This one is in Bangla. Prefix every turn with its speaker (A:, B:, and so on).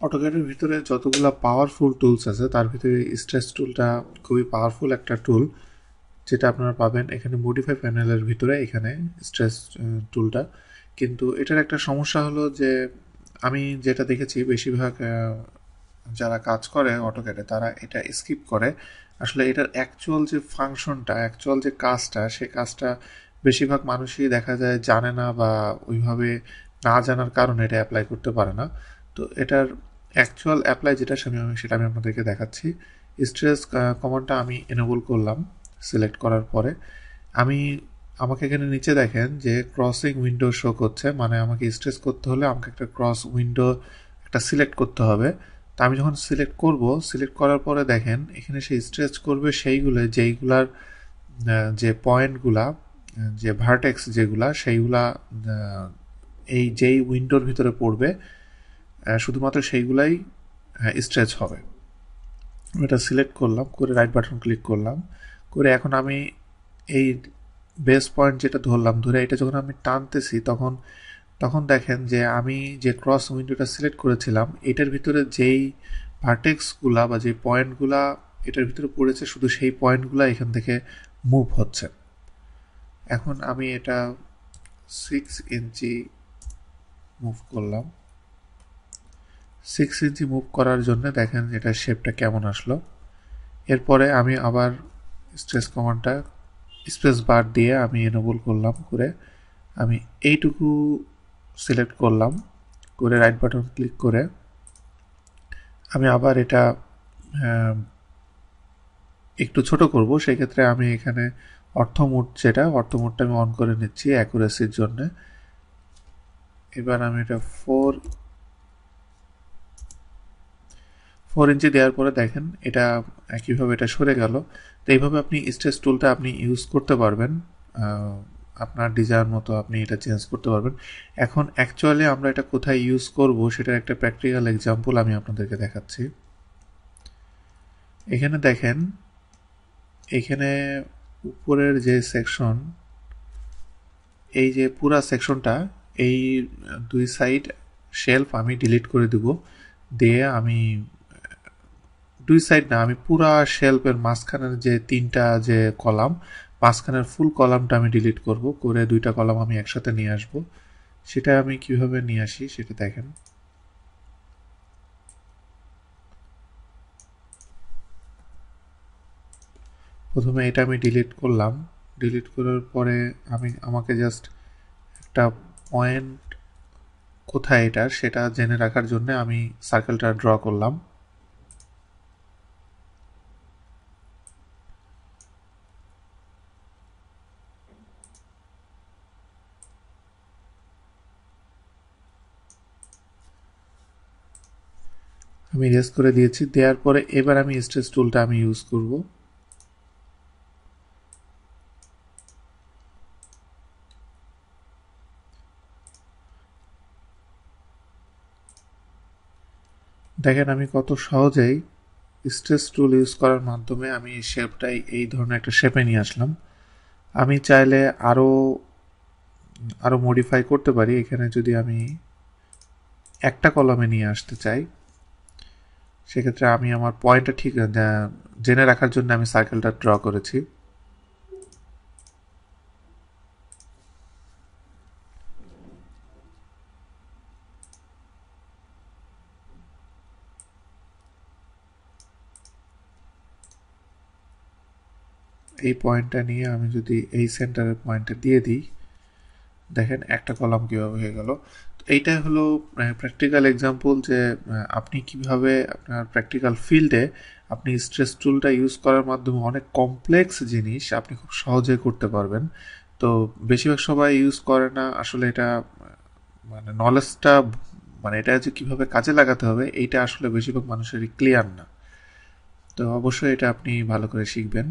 A: অটোক্যাডের ভিতরে যতগুলো পাওয়ারফুল টুলস আছে তার ভিতরে স্ট্রেস টুলটা খুবই পাওয়ারফুল একটা টুল, যেটা আপনারা পাবেন এখানে মডিফাই প্যানেলের ভিতরে, এখানে স্ট্রেস টুলটা। কিন্তু এটার একটা সমস্যা হলো যে আমি যেটা দেখেছি বেশিরভাগ যারা কাজ করে অটোক্যাডে তারা এটা স্কিপ করে। আসলে এটার অ্যাকচুয়াল যে ফাংশনটা, অ্যাকচুয়াল যে কাজটা, সে কাজটা বেশিরভাগ মানুষই দেখা যায় জানে না, বা ওইভাবে না জানার কারণে এটা অ্যাপ্লাই করতে পারে না। তো এটার অ্যাকচুয়াল অ্যাপ্লাই যেটা সেটা আমি আপনাদেরকে দেখাচ্ছি। স্ট্রেস কমান্ডটা আমি এনেবল করলাম সিলেক্ট করার পরে। আমাকে এখানে নিচে দেখেন যে ক্রসিং উইন্ডো শো করছে, মানে আমাকে স্ট্রেস করতে হলে আমাকে একটা ক্রস উইন্ডো একটা সিলেক্ট করতে হবে। তা আমি যখন সিলেক্ট করার পরে দেখেন এখানে সে স্ট্রেচ করবে সেইগুলো যেইগুলার যে পয়েন্টগুলা, যে ভার্টেক্স যেগুলা, সেইগুলা যেই উইন্ডোর ভিতরে পড়বে শুধুমাত্র সেইগুলাই স্ট্রেচ হবে। এটা সিলেক্ট করলাম, করে রাইট বাটন ক্লিক করলাম, করে এখন আমি এই বেস পয়েন্ট যেটা ধরে এটা যখন আমি টানতেছি তখন দেখেন যে আমি যে ক্রস উইন্ডোটা সিলেক্ট করেছিলাম এটার ভিতরে যেই ভার্টেক্সগুলা বা যে পয়েন্টগুলা এটার ভিতরে পড়েছে শুধু সেই পয়েন্টগুলা এখান থেকে মুভ হচ্ছে। এখন আমি এটা 6 ইঞ্চি মুভ করলাম। 6 ইঞ্চি মুভ করার জন্য দেখেন এটা শেপটা কেমন আসলো। এরপরে আমি আবার স্ট্রেস কমান্ডটা স্পেস বার দিয়ে আমি এনেবল করলাম, করে আমি এইটুকু সিলেক্ট করলাম, করে রাইট বাটন ক্লিক করে আমি আবার এটা একটু ছোট করব। সেক্ষেত্রে আমি এখানে অর্থ মোডটা আমি অন করে নিচ্ছি অ্যাকুরেসির জন্য। এবার আমি এটা 4 ইঞ্চি দেওয়ার পরে দেখেন এটা একইভাবে এটা সরে গেল। তো এইভাবে আপনি স্ট্রেস টুলটা আপনি ইউজ করতে পারবেন, আপনার ডিজাইন মতো আপনি এটা চেঞ্জ করতে পারবেন। এখন অ্যাকচুয়ালি আমরা এটা কোথায় ইউজ করব সেটার একটা প্র্যাকটিক্যাল এক্সাম্পল আমি আপনাদেরকে দেখাচ্ছি। এখানে দেখেন, এখানে উপরের যে সেকশন, এই যে পুরা সেকশনটা, এই দুই সাইড শেলফ আমি ডিলিট করে দেব। দিয়ে আমি দুই সাইড না, আমি পুরা শেলফের মাঝখানের যে তিনটা যে কলাম, মাঝখানের ফুল কলামটা আমি ডিলিট করব, করে দুইটা কলাম আমি একসাথে নিয়ে আসব। সেটা আমি কিভাবে নিয়ে আসি সেটা দেখেন। প্রথমে এটা আমি ডিলিট করলাম, ডিলিট করার পরে আমাকে জাস্ট একটা পয়েন্ট কোথায় এটা সেটা জেনে রাখার জন্য আমি সার্কেলটা ড্র করলাম। আমি ইরেজ করে দিয়েছি। দেওয়ার পরে এবার আমি স্ট্রেস টুলটা আমি ইউজ করব। দেখেন আমি কত সহজেই স্ট্রেস টুল ইউজ করার মাধ্যমে আমি এই শেপটাই এই ধরনের একটা শেপে নিয়ে আসলাম। আমি চাইলে আরও মডিফাই করতে পারি। এখানে যদি আমি একটা কলামে নিয়ে আসতে চাই সেক্ষেত্রে আমি আমার পয়েন্টটা ঠিক জেনে রাখার জন্য আমি সার্কেলটা ড্র করেছি। এই পয়েন্টটা নিয়ে আমি যদি এই সেন্টারের পয়েন্টটা দিয়ে দিই, দেখেন একটা কলাম কীভাবে হয়ে গেল। এইটাই হলো প্র্যাকটিক্যাল এক্সাম্পল যে আপনি কিভাবে আপনার প্র্যাকটিক্যাল ফিল্ডে আপনি স্ট্রেস টুলটা ইউজ করার মাধ্যমে অনেক কমপ্লেক্স জিনিস আপনি খুব সহজে করতে পারবেন। তো বেশিরভাগ সবাই ইউজ করে না আসলে এটা, মানে নলেজটা, মানে এটা যে কীভাবে কাজে লাগাতে হবে এইটা আসলে বেশিরভাগ মানুষেরই ক্লিয়ার না। তো অবশ্যই এটা আপনি ভালো করে শিখবেন।